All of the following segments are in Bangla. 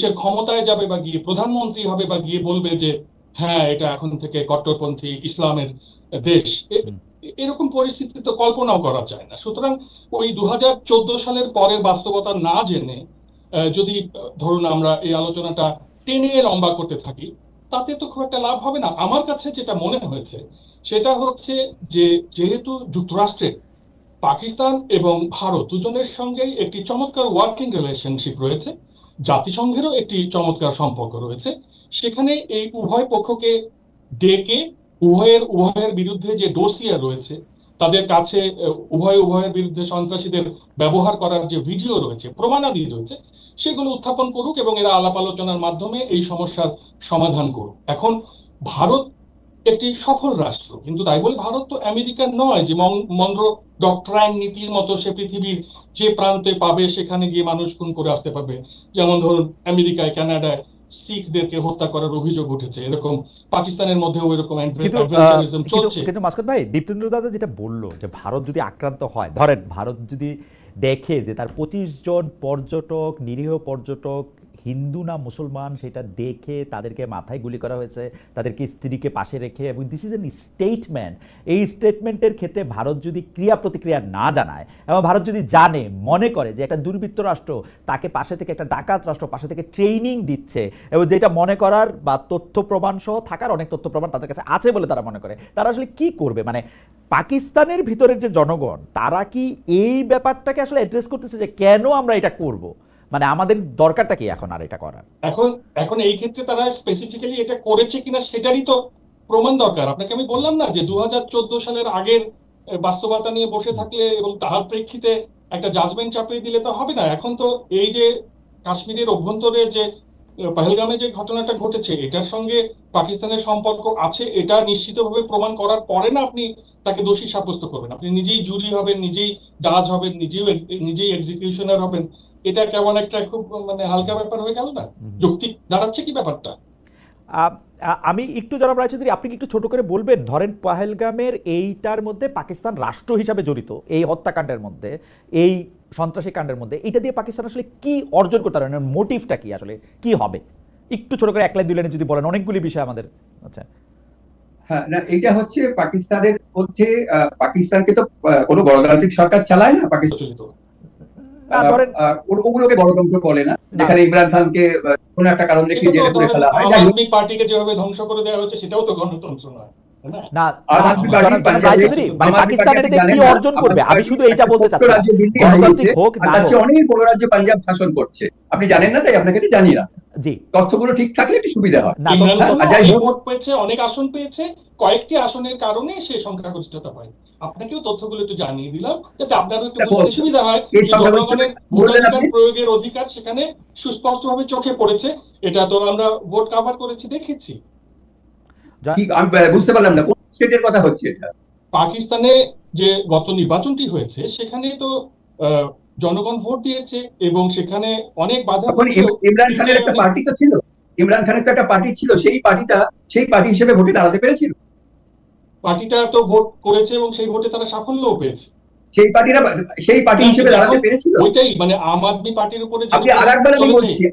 সে ক্ষমতায় যাবে বা গিয়ে প্রধানমন্ত্রী হবে বা গিয়ে বলবে যে হ্যাঁ এটা এখন থেকে কট্টরপন্থী ইসলামের দেশ। এরকম পরিস্থিতি তো কল্পনাও করা যায় না। সুতরাং ওই 2014 সালের পরের বাস্তবতা না জেনে যদি ধরুন আমরা এই আলোচনাটা টেনে লম্বা করতে থাকি, তাতে তো খুব একটা লাভ হবে না। আমার কাছে যেটা মনে হয়েছে সেটা হচ্ছে যে যেহেতু যুক্তরাষ্ট্রের পাকিস্তান এবং ভারত দুজনের সঙ্গেই একটি চমৎকার ওয়ার্কিং রিলেশনশিপ রয়েছে, জাতিসংঘেরও একটি চমৎকার সম্পর্ক রয়েছে, সেখানে এই উভয় পক্ষকে ডেকে উভয়ের বিরুদ্ধে যে ডোসিয়া রয়েছে, তাদের কাছে উভয়ের বিরুদ্ধে সন্ত্রাসীদের ব্যবহার করার যে ভিডিও রয়েছে, প্রমাণাদি রয়েছে, সেগুলো উত্থাপন করুক এবং এরা আলাপ আলোচনার মাধ্যমে এই সমস্যার সমাধান করুক। এখন ভারত একটি সফল রাষ্ট্র, কিন্তু তাই বলে ভারত তো আমেরিকার নয় যে মন্দ্র ডক্ট্রাইন নীতির মতো সে পৃথিবীর যে প্রান্তে পাবে সেখানে গিয়ে মানুষ খুন করে আসতে পারবে। যেমন ধরুন আমেরিকায় কানাডায় শিখদেরকে হত্যা করার অভিযোগ উঠেছে, এরকম পাকিস্তানের মধ্যেও এরকম কিন্তু অ্যাডভেঞ্চারিজম চলছে। কিন্তু মাসুদ ভাই, দীপ্তেন্দ্র দাদা যেটা বললো যে ভারত যদি আক্রান্ত হয়, ধরেন ভারত যদি দেখে যে তার 25 জন পর্যটক, নিরীহ পর্যটক, হিন্দু না মুসলমান সেটা দেখে তাদেরকে মাথায় গুলি করা হয়েছে, তাদেরকে স্ত্রীকে পাশে রেখে, এবং দিস ইজ এন স্টেটমেন্ট। এই স্টেটমেন্টের ক্ষেত্রে ভারত যদি ক্রিয়া প্রতিক্রিয়া না জানায়, এবং ভারত যদি জানে, মনে করে যে একটা দুর্বৃত্ত রাষ্ট্র তাকে পাশে থেকে, একটা ডাকাত রাষ্ট্র পাশে থেকে ট্রেনিং দিচ্ছে, এবং যেটা মনে করার বা তথ্য প্রমাণ সহ থাকার অনেক তথ্য প্রমাণ তাদের কাছে আছে বলে তারা মনে করে, তারা আসলে কি করবে? মানে পাকিস্তানের ভিতরের যে জনগণ, তারা কি এই ব্যাপারটাকে আসলে অ্যাড্রেস করতেছে যে কেন আমরা এটা করব? মানে আমাদের দরকারটা কি এখন আর এটা করার? এখন এখন এই ক্ষেত্রে তারা স্পেসিফিক্যালি এটা করেছে কিনা সেটারই তো প্রমাণ দরকার। আপনাকে আমি বললাম না যে 2014 সালের আগের বাস্তবতা নিয়ে বসে থাকলে এবং তার প্রেক্ষিতে একটা জাজমেন্ট চাপিয়ে দিলে তো হবে না। এখন তো এই যে কাশ্মীরের অভ্যন্তরে যে পহেলগামে যে ঘটনাটা ঘটেছে, এটার সঙ্গে পাকিস্তানের সম্পর্ক আছে এটা নিশ্চিতভাবে প্রমাণ করার পরে না আপনি তাকে দোষী সাব্যস্ত করবেন। আপনি নিজেই জুরি হবেন, নিজেই জাজ হবেন, নিজেই এক্সিকিউশনার হবেন। এটা কেমন একটা খুব মানে হালকা ব্যাপার হয়ে গেল না? যৌক্তিক দাঁড়াচ্ছে কি ব্যাপারটা? আমি একটু, জনাব রায়চৌধুরী, আপনি কি একটু ছোট করে বলবেন, ধরেন পহেলগামের এইটার মধ্যে পাকিস্তান রাষ্ট্র হিসাবে জড়িত, এই হত্যাকাণ্ডের মধ্যে, এই সন্ত্রাসী কাণ্ডের মধ্যে, এটা দিয়ে পাকিস্তান আসলে কি অর্জন করতে পারে, মোটিভটা কি আসলে, কি হবে? একটু ছোট করে এক লাইন দুই লাইনে যদি বলেন, অনেকগুলি বিষয় আমাদের। আচ্ছা। হ্যাঁ, না, এটা হচ্ছে পাকিস্তানের মধ্যে পাকিস্তানকে তো কোনো গণতান্ত্রিক সরকার চালায় না পাকিস্তান। প্রচলিত না ধরেন, ওগুলোকে গণতন্ত্র বলে না, না, যেখানে ইমরান খানকে কোনো একটা কারণ এটা দেখিয়ে তো জেলে পুরে ধরেন ফেলা হয়। আম আদমি পার্টিকে যেভাবে ধ্বংস করে দেওয়া হচ্ছে সেটাও তো গণতন্ত্র নয়, তাই না? না, আম না, আদমি পার্টি জনাব পাঞ্জাবে, রায়চৌধুরী, মানে আম আদমি পাকিস্তান পার্টি এটাতে কি জানেন না, অর্জন আম করবে? আদমি আমি পার্টি শুধু এইটা একটা বলতে ছোট্ট চাচ্ছি না, রাজ্য দিল্লি হারিয়েছে, গণতান্ত্রিক হোক আর না তার হোক। চেয়ে অনেক বড় রাজ্য পাঞ্জাব শাসন করছে। আপনি জানেন না, তাই আপনাকে এটা জানি না। জি। তথ্যগুলো ঠিক থাকলে একটু সুবিধা হয়। না, ইমরান হ্যাঁ, খান আর যাই অনেক হোক, ভোট পেয়েছে, অনেক আসন পেয়েছে, কয়েকটি আসনের কারণে সে সংখ্যাগরিষ্ঠতা পায়। আপনাকেও তথ্যগুলো একটু জানিয়ে দিলাম যাতে আপনারও একটু বুঝতে সুবিধা হয় এই যে সংখ্যাগরিষ্ঠতা জনগণের বললেন ভোটাধিকার আপনি। প্রয়োগের অধিকার সেখানে সুস্পষ্টভাবে চোখে পড়েছে। এটা তো আমরা ভোট কাভার করেছি, দেখেছি। ঠিক, আমি বুঝতে পারলাম না কোন স্টেটের কথা হচ্ছে এটা। পাকিস্তানে যে গত নির্বাচনটি হয়েছে সেখানে তো আহ, জনগণ ভোট দিয়েছে এবং সেখানে অনেক বাধা তখন পেলেও ইমরান খানের বিজয় একটা অনেক। পার্টি তো ছিল, ইমরান খানের তো একটা পার্টি ছিল, সেই পার্টি হিসেবে ভোটে দাঁড়াতে পেরেছিল। পার্টিটা তো ভোট করেছে এবং সেই ভোটে তারা সাফল্যও পেয়েছে। সেই পার্টিরা সেই পার্টি হ্যাঁ, হিসেবে কিন্তু দাঁড়াতে এখন পেরেছিল। ওইটাই মানে আম আদমি পার্টির উপরে যে আপনি রিপ্রেজেন্ট আরেকবার আমি চলেছে। বলছি,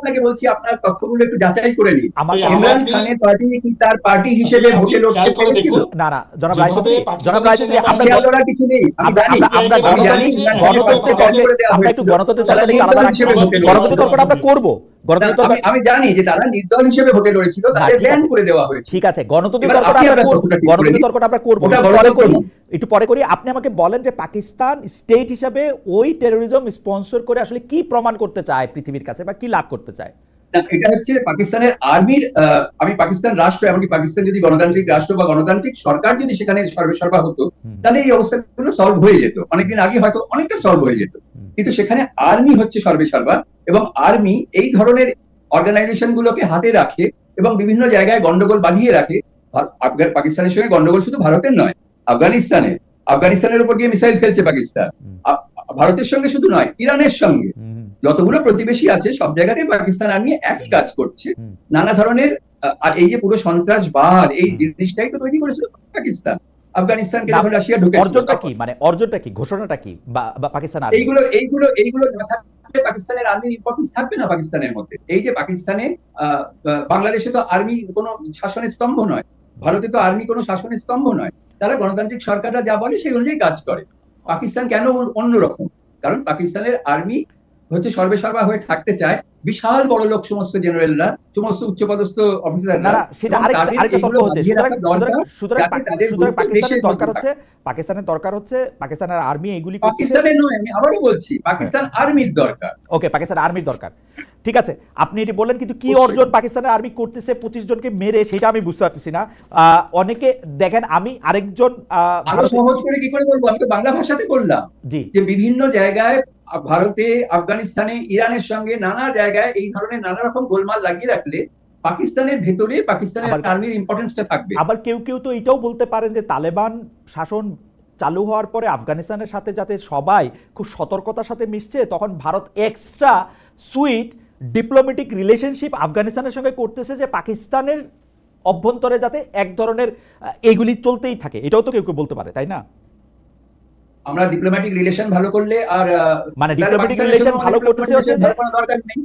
আপনাকে বলছি, আপনার তথ্যগুলো একটু যাচাই করে নিন। আমার এই আম আমার ইমরান আদমি খানের পার্টি কি তার পার্টি হিসেবে আসলে আপনি ভোটে লড়তে খেয়াল করে পেরেছিল? দেখুন না, না, জনাব যেভাবে রায়চৌধুরী, জনাব পাকিস্তানের রায়চৌধুরী, আমার আমরা খেয়াল করার কিছু নেই, আমি আমরা জানি। আমরা আমরা আমি জানি গণতন্ত্রের কিভাবে তর্কে, করে দেওয়া আমরা একটু হয়েছিল। গণতন্ত্রের তারা তর্কটা একটু নির্দল আলাদা হিসেবে রাখবো। ভোটে গণতন্ত্রের লড়েছিল। তর্কটা আমরা করবো। গণতন্ত্রের তর্ক, আমি জানি যে তারা নির্দল হিসেবে ভোটে লড়েছিল, না, তাদের ঠিক ব্যান আছে, করে দেওয়া হয়েছে। ঠিক আছে, গণতন্ত্রের এবার তর্কটা আপনি আমরা আপনার করবো, তথ্যটা ঠিক করে গণতন্ত্রের নিন, তর্কটা আমরা করবো, ওটা একটু পরে গণতন্ত্র করি, নয়। একটু পরে করি। আপনি আমাকে বলেন যে পাকিস্তান স্টেট হিসাবে ওই টেরোরিজম স্পন্সর করে আসলে কি প্রমাণ করতে চায় পৃথিবীর কাছে, বা কি লাভ করতে চায়? না, এটা হচ্ছে পাকিস্তানের আর্মির, আমি পাকিস্তান রাষ্ট্র, এমনকি পাকিস্তান যদি গণতান্ত্রিক রাষ্ট্র বা গণতান্ত্রিক সরকার যদি সেখানে সর্বেসর্বা হতো, তাহলে এই অবস্থাগুলো সলভ হয়ে যেত, অনেকদিন আগে হয়তো অনেকটা সলভ হয়ে যেত। কিন্তু সেখানে আর্মি হচ্ছে সর্বেসর্বা, এবং আর্মি এই ধরনের অর্গানাইজেশন গুলোকে হাতে রাখে এবং বিভিন্ন জায়গায় গন্ডগোল বাঁধিয়ে রাখে। পাকিস্তানের সঙ্গে গন্ডগোল শুধু ভারতের নয়, আফগানিস্তানের উপর গিয়ে মিসাইল ফেলছে পাকিস্তান। ভারতের সঙ্গে শুধু নয়, ইরানের সঙ্গে, যতগুলো প্রতিবেশী আছে সব জায়গাতে পাকিস্তান আর্মি একই কাজ করছে, নানা ধরনের। আর এই যে পুরো সন্ত্রাসবাদ, এই জিনিসটাই তো তৈরি করেছিল পাকিস্তান। আফগানিস্তানকে যখন রাশিয়া ঢুকেছিল, অর্জনটা কি, মানে অর্জনটা কি, ঘোষণাটা কি, বা পাকিস্তান আর্মি? এইগুলো এইগুলো এইগুলো না থাকলে পাকিস্তানের আর্মির ইম্পর্টেন্স থাকবে না পাকিস্তানের মধ্যে। এই যে পাকিস্তানে বাংলাদেশে তো আর্মি কোনো শাসনের স্তম্ভ নয়, ভারতে তো আর্মি কোনো শাসনের স্তম্ভ নয়, তারা গণতান্ত্রিক সরকাররা যা বলে সেই অনুযায়ী কাজ করে। পাকিস্তান কেন অন্যরকম? কারণ পাকিস্তানের আর্মি হচ্ছে সর্বেসর্বা হয়ে থাকতে চায়, বিশাল বড় লোক সমস্ত জেনারেলরা, সমস্ত উচ্চপদস্থ না অফিসাররা, না, সেটা এবং আরেকটা তাদের আরেকটা এগুলো তত্ত্ব হচ্ছে। বাঁধিয়ে সুতরাং রাখা দরকার সুতরাং যাতে তাদের সুতরাং গুরুত্ব দেশের পাকিস্তানের দরকার মধ্যে হচ্ছে, থাকে। পাকিস্তানের আর্মি এগুলি করতেছে। পাকিস্তানের নয়, আমি আবারও বলছি, পাকিস্তান আর্মির দরকার। ওকে, পাকিস্তান আর্মির দরকার, ঠিক আছে, আপনি এটি বললেন, কিন্তু কি অবশ্যই। অর্জন পাকিস্তানের আর্মি করতেছে 25 জনকে মেরে, সেটা আমি বুঝতে পারতেছি না। অনেকে দেখেন, আমি আরেকজন আরো সহজ করে কি করে বলবো, আমি তো বাংলা ভাষাতে বললাম জি যে বিভিন্ন জায়গায় ভারতে, আফগানিস্তানে, ইরানের সঙ্গে নানা জায়গায় এই ধরনের নানা রকম গোলমাল লাগিয়ে রাখলে পাকিস্তানের ভেতরে পাকিস্তানের আর্মির ইম্পর্টেন্সটা থাকবে। আবার কেউ কেউ তো এটাও বলতে পারেন যে তালেবান শাসন চালু হওয়ার পরে আফগানিস্তানের সাথে যাতে সবাই খুব সতর্কতার সাথে মিশছে, তখন Bharat extra sweet diplomatic relationship আফগানিস্তানের সঙ্গে করতেছে, যে পাকিস্তানের অভ্যন্তরে যাতে এক ধরনের এইগুলি চলতেই থাকে। এটাও তো কেউ কেউ বলতে পারে, তাই না? আমরা ডিপ্লোম্যাটিক রিলেশন ভালো করলে আর মানে ডিপ্লোম্যাটিক রিলেশন ভালো করতেছে হচ্ছে যে দরকার নেই।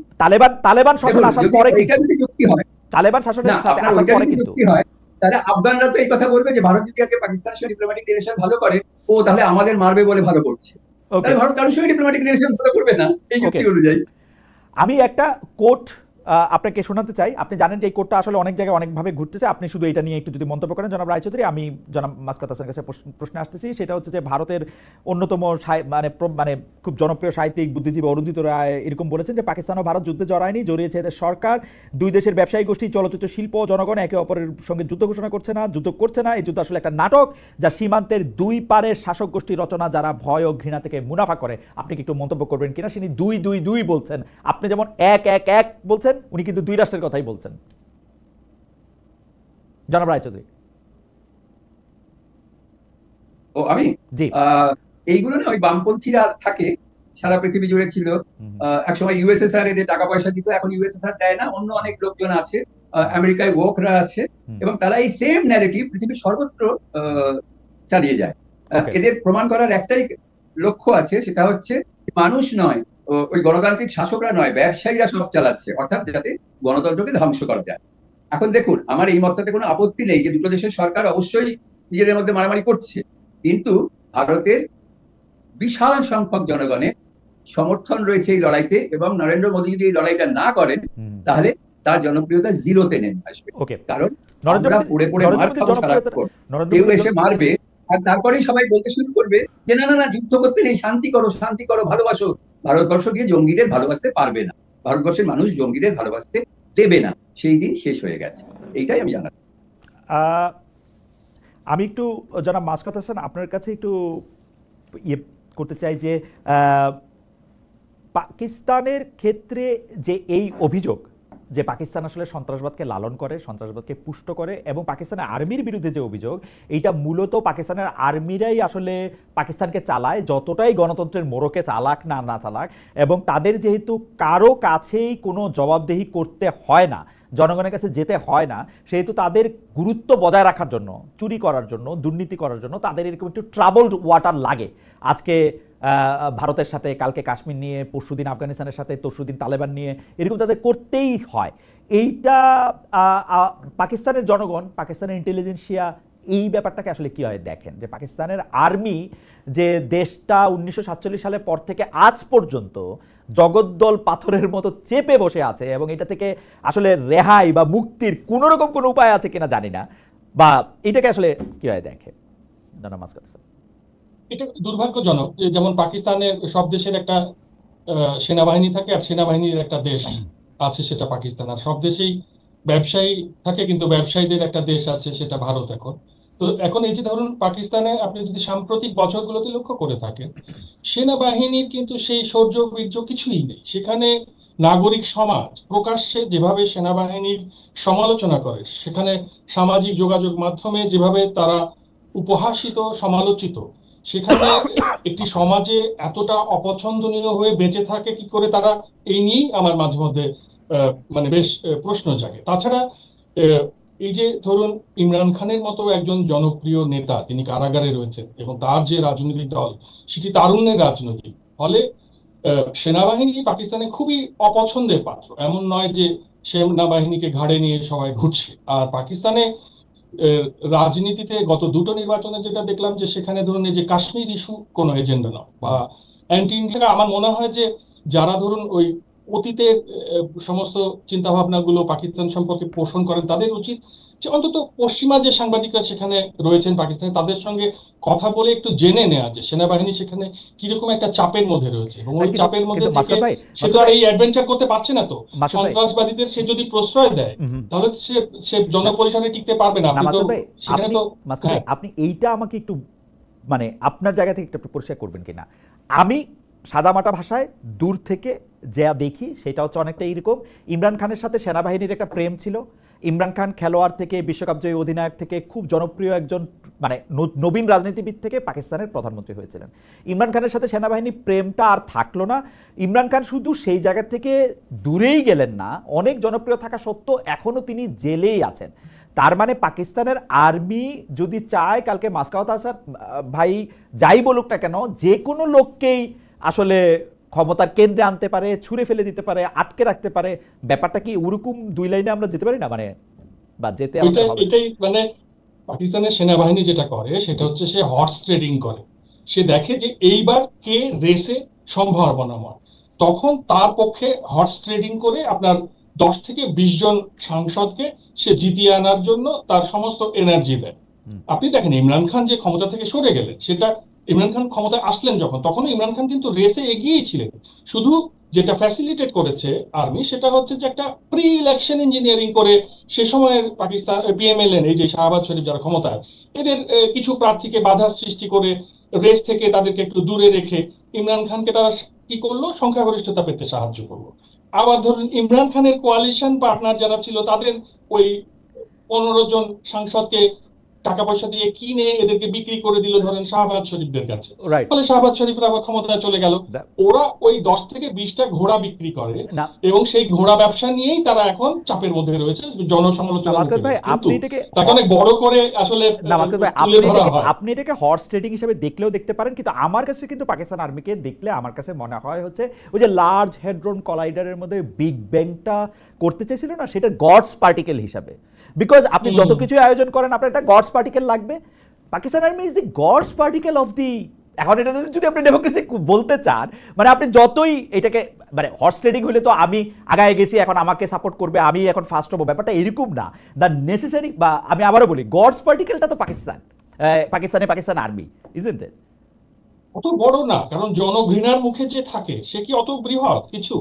তালেবান শাসন আসার পরে, এটা যদি যুক্তি হয়, তালেবান শাসনের না সাথে আপনার আসার ওইটা পরে যদি কিন্তু যুক্তি হয়, তাহলে আফগানরা তো এই কথা বলবে যে ভারত যদি আজকে পাকিস্তানের সঙ্গে ডিপ্লোম্যাটিক রিলেশন ভালো করে, ও তাহলে আমাদের মারবে বলে ভালো করছে। ওকে, তাহলে ভারত কারোর সঙ্গে ডিপ্লোম্যাটিক রিলেশন ভালো করবে না এই যুক্তি অনুযায়ী। আমি একটা কোট আপনাকে শোনাতে চাই। আপনি জানেন যে এই কোটটা আসলে অনেক জায়গায় অনেকভাবে ঘুরতেছে, আপনি শুধু এটা নিয়ে একটু যদি মন্তব্য করেন জনাব রায়চৌধুরী। আমি জনাব মাসকাত হাসানের কাছে প্রশ্নে আসতেছি, সেটা হচ্ছে যে ভারতের অন্যতম মানে খুব জনপ্রিয় সাহিত্যিক বুদ্ধিজীবী অরুন্ধিত রায় এরকম বলেছেন যে পাকিস্তান ও ভারত যুদ্ধে জড়ায়নি, জড়িয়েছে এদের সরকার। দুই দেশের ব্যবসায়ী গোষ্ঠী, চলচ্চিত্র শিল্প ও জনগণ একে অপরের সঙ্গে যুদ্ধ ঘোষণা যুদ্ধ করছে না। এই যুদ্ধ আসলে একটা নাটক, যা সীমান্তের দুই পারের শাসক গোষ্ঠী রচনা, যারা ভয় ও ঘৃণা থেকে মুনাফা করে। আপনি কি একটু মন্তব্য করবেন কিনা? তিনি 2-2-2 বলছেন, আপনি যেমন 1-1-1 বলছেন, উনি কিন্তু 2 রাষ্ট্রের কথাই বলছেন। জনাব রায়চৌধুরী। ও আমি জি, এইগুলো না ওই বামপন্থীরা থাকে, সারা পৃথিবী জুড়ে ছিল। একসময় ইউএসএসআর এদের টাকা পয়সা দিত, এখন ইউএসএসআর দেয় না, অন্য অনেক লোকজন আছে, আমেরিকায় ওকরা আছে, এবং তারা এই সেম ন্যারেটিভ পৃথিবীর সর্বত্র চালিয়ে যায়। এদের প্রমাণ করার একটাই লক্ষ্য আছে, সেটা হচ্ছে মানুষ নয়, ওই গণতান্ত্রিক শাসকরা নয়, ব্যবসায়ীরা সব চালাচ্ছে, অর্থাৎ যাতে গণতন্ত্রকে ধ্বংস করা যায়। এখন দেখুন, আমার এই মতটাতে কোনো আপত্তি নেই যে দুটো দেশের সরকার অবশ্যই নিজেদের মধ্যে মারামারি করছে, কিন্তু ভারতের বিশাল সংখ্যক জনগণের সমর্থন রয়েছে এই লড়াইতে, এবং নরেন্দ্র মোদী যদি এই লড়াইটা না করেন তাহলে তার জনপ্রিয়তা জিরোতে নেমে আসবে। কারণ আমরা পড়ে পড়ে মার খাবো সারাক্ষণ, কেউ এসে মারবে আর তারপরেই সবাই বলতে শুরু করবে যে না না না, যুদ্ধ করতে নেই, শান্তি করো, শান্তি করো, ভালোবাসো। ভারতবর্ষ গিয়ে জঙ্গিদের ভালোবাসতে পারবে না, ভারতবর্ষের মানুষ জঙ্গিদের ভালোবাসতে দেবে না, সেই দিন শেষ হয়ে গেছে। এইটাই আমি জানাই। আমি একটু জনাব মাসকাত হাসান আপনার কাছে একটু ইয়ে করতে চাই যে পাকিস্তানের ক্ষেত্রে যে এই অভিযোগ যে পাকিস্তান আসলে সন্ত্রাসবাদকে লালন করে, সন্ত্রাসবাদকে পুষ্ট করে, এবং পাকিস্তানের আর্মির বিরুদ্ধে যে অভিযোগ, এইটা মূলত পাকিস্তানের আর্মিরাই আসলে পাকিস্তানকে চালায়, যতটাই গণতন্ত্রের মোড়কে চালাক না চালাক, এবং তাদের যেহেতু কারো কাছেই কোনো জবাবদিহি করতে হয় না, জনগণের কাছে যেতে হয় না, সেহেতু তাদের গুরুত্ব বজায় রাখার জন্য, চুরি করার জন্য, দুর্নীতি করার জন্য তাদের এরকম একটু ট্রাবলড ওয়াটার লাগে। আজকে ভারতের সাথে, কালকে কাশ্মীর নিয়ে, পরশুদিন আফগানিস্তানের সাথে, তরশুদিন তালেবান নিয়ে, এরকম তাদের করতেই হয়। এইটা পাকিস্তানের জনগণ, পাকিস্তানের ইন্টেলিজেন্সিয়া এই ব্যাপারটাকে আসলে কীভাবে দেখেন, যে পাকিস্তানের আর্মি যে দেশটা 1947 সালের পর থেকে আজ পর্যন্ত জগদ্দল পাথরের মতো চেপে বসে আছে, এবং এটা থেকে আসলে রেহাই বা মুক্তির কোনো রকম কোনো উপায় আছে কিনা জানি না, বা এটাকে আসলে কীভাবে দেখে জনাব মাসকাত হাসান? এটা দুর্ভাগ্যজনক যে যেমন পাকিস্তানের সব দেশের একটা সেনাবাহিনী থাকে, আর সেনাবাহিনীর একটা দেশ আছে, সেটা পাকিস্তান। আর সব দেশেই ব্যবসায়ী থাকে, কিন্তু ব্যবসায়ীদের একটা দেশ আছে, সেটা ভারত। তো এখন এই যে ধরুন পাকিস্তানে আপনি যদি সাম্প্রতিক বছরগুলোতে লক্ষ্য করে থাকেন, সেনাবাহিনীর কিন্তু সেই শৌর্য বীর্য কিছুই নেই। সেখানে নাগরিক সমাজ প্রকাশ্যে যেভাবে সেনাবাহিনীর সমালোচনা করে, সেখানে সামাজিক যোগাযোগ মাধ্যমে যেভাবে তারা উপহাসিত, সমালোচিত, সেখানে একটি সমাজে এতটা অপছন্দনীয় হয়ে বেঁচে থাকে কি করে তারা, এই নিয়েই আমার মাঝে মধ্যে মানে বেশ প্রশ্ন জাগে। তাছাড়া এই যে ধরুন ইমরান খানের মতো একজন জনপ্রিয় নেতা, তিনি কারাগারে রয়েছেন, এবং তার যে রাজনৈতিক দল সেটি তারুণ্যের রাজনীতি, ফলে সেনাবাহিনী পাকিস্তানে খুবই অপছন্দের পাত্র, এমন নয় যে সেনাবাহিনীকে ঘাড়ে নিয়ে সবাই ঘুরছে। আর পাকিস্তানে আহ, রাজনীতিতে গত দুটো নির্বাচনে যেটা দেখলাম যে সেখানে ধরুন এই যে কাশ্মীর ইস্যু কোনো এজেন্ডা নয় বা অ্যান্টি ইন্ডিয়া। আমার মনে হয় যে যারা ধরুন ওই অতীতের সমস্ত চিন্তা ভাবনাগুলো পাকিস্তান সম্পর্কে পোষণ করেন তাদের উচিত যে অন্তত পশ্চিমা যে সাংবাদিকরা সেখানে রয়েছেন পাকিস্তানে তাদের সঙ্গে কথা বলে একটু জেনে নেওয়া যে সেনাবাহিনী সেখানে কিরকম একটা চাপের মধ্যে রয়েছে, এবং ওই চাপের মধ্যে কিন্তু থেকে মাসুদ ভাই, সে তো আর এই অ্যাডভেঞ্চার করতে পারছে না। তো মাসুদ ভাই, সন্ত্রাসবাদীদের সে যদি প্রশ্রয় দেয় তাহলে তো সে সে জনপরিসরে টিকতে পারবে না। না আপনি তো মাসুদ ভাই, সেখানে আপনি তো মাসুদ ভাই হ্যাঁ। আপনি এইটা আমাকে একটু মানে আপনার জায়গা থেকে একটু পরিষ্কার করবেন কিনা। আমি সাদামাটা ভাষায় দূর থেকে যা দেখি সেটা হচ্ছে অনেকটা এরকম, ইমরান খানের সাথে সেনাবাহিনীর একটা প্রেম ছিল। ইমরান খান খেলোয়াড় থেকে বিশ্বকাপ জয়ী অধিনায়ক থেকে খুব জনপ্রিয় একজন মানে নবীন রাজনীতিবিদ থেকে পাকিস্তানের প্রধানমন্ত্রী হয়েছিলেন। ইমরান খানের সাথে সেনাবাহিনী প্রেমটা আর থাকলো না। ইমরান খান শুধু সেই জায়গা থেকে দূরেই গেলেন না, অনেক জনপ্রিয় থাকা সত্ত্বেও এখনও তিনি জেলেই আছেন। তার মানে পাকিস্তানের আর্মি যদি চায় কালকে মাসকাওয়াত হাসান ভাই যাই বলুক না কেন যে কোনো লোককেই আসলে ক্ষমতার কেন্দ্রে আনতে পারে, ছুঁড়ে ফেলে দিতে পারে, আটকে রাখতে পারে। ব্যাপারটা কি ওরকম দুই লাইনে আমরা যেতে পারি না মানে, বা যেতে আমাদের হবে? এটাই মানে পাকিস্তানের সেনাবাহিনী যেটা করে সেটা হচ্ছে সে হর্স ট্রেডিং করে। সে দেখে যে এইবার কে রেসে সম্ভাবনাময়, তখন তার পক্ষে হর্স ট্রেডিং করে আপনার 10 থেকে 20 জন সাংসদকে সে জিতিয়ে আনার জন্য তার সমস্ত এনার্জি দেয়। আপনি দেখেন ইমরান খান যে ক্ষমতা থেকে সরে গেলেন, সেটা ইমরান খান ক্ষমতায় আসলেন যখন, তখন ইমরান খান কিন্তু রেসে এগিয়েই ছিলেন। শুধু যেটা ফ্যাসিলিটেট করেছে আর্মি সেটা হচ্ছে যে একটা প্রি ইলেকশন ইঞ্জিনিয়ারিং করে সে সময়ের পাকিস্তান পিএমএলএন এই যে শাহবাজ শরীফ যারা ক্ষমতায়, এদের কিছু প্রার্থীকে বাধা সৃষ্টি করে রেস থেকে তাদেরকে একটু দূরে রেখে ইমরান খানকে তারা কি করলো, সংখ্যাগরিষ্ঠতা পেতে সাহায্য করলো। আবার ধরুন ইমরান খানের কোয়ালিশন পার্টনার যারা ছিল তাদের ওই 15 জন সাংসদকে টাকা পয়সা দিয়ে কিনে এদেরকে বিক্রি করে দিল ধরেন শাহবাজ শরীফদের কাছে। রাইট ফলে শাহবাজ শরীফরা আবার ক্ষমতায় চলে গেল। ওরা ওই 10 থেকে 20টা ঘোড়া বিক্রি করে না এবং সেই ঘোড়া ব্যবসা নিয়েই তারা এখন চাপের মধ্যে রয়েছে, জনসমালোচনার মধ্যে ভাই রয়েছে। কিন্তু আপনি এটাকে তাকে অনেক বড় করে আসলে না মাসুদ ভাই তুলে ধরা হয়। আপনি এটাকে হর্স ট্রেডিং হিসেবে দেখলেও দেখতে পারেন, কিন্তু আমার কাছে কিন্তু পাকিস্তান আর্মিকে দেখলে আমার কাছে মনে হয় হচ্ছে ওই যে লার্জ হেড্রন কলাইডারের মধ্যে বিগ ব্যাংটা করতে চেয়েছিল না, সেটা গডস পার্টিকেল হিসাবে। বিকজ আপনি যত কিছু আয়োজন করেন আপনার একটা গডস পার্টিকেল লাগবে। Pakistan army is the god's particle of the, এখন এটা যদি আপনি ডেমোক্রেসি বলতে চান মানে আপনি যতই এটাকে মানে হর্স ট্রেডিং হলে তো আমি আগায় গেছি এখন আমাকে সাপোর্ট করবে আমি এখন ফার্স্ট হবো, ব্যাপারটা এরকম না। দ্য নেসেসারি বা আমি আবারও বলি গডস পার্টিকেলটা তো পাকিস্তান আর্মি ইজন্ট ইট? অত বড় না, কারণ জনঘৃণার মুখে যে থাকে সে কি অত বৃহৎ কিছু?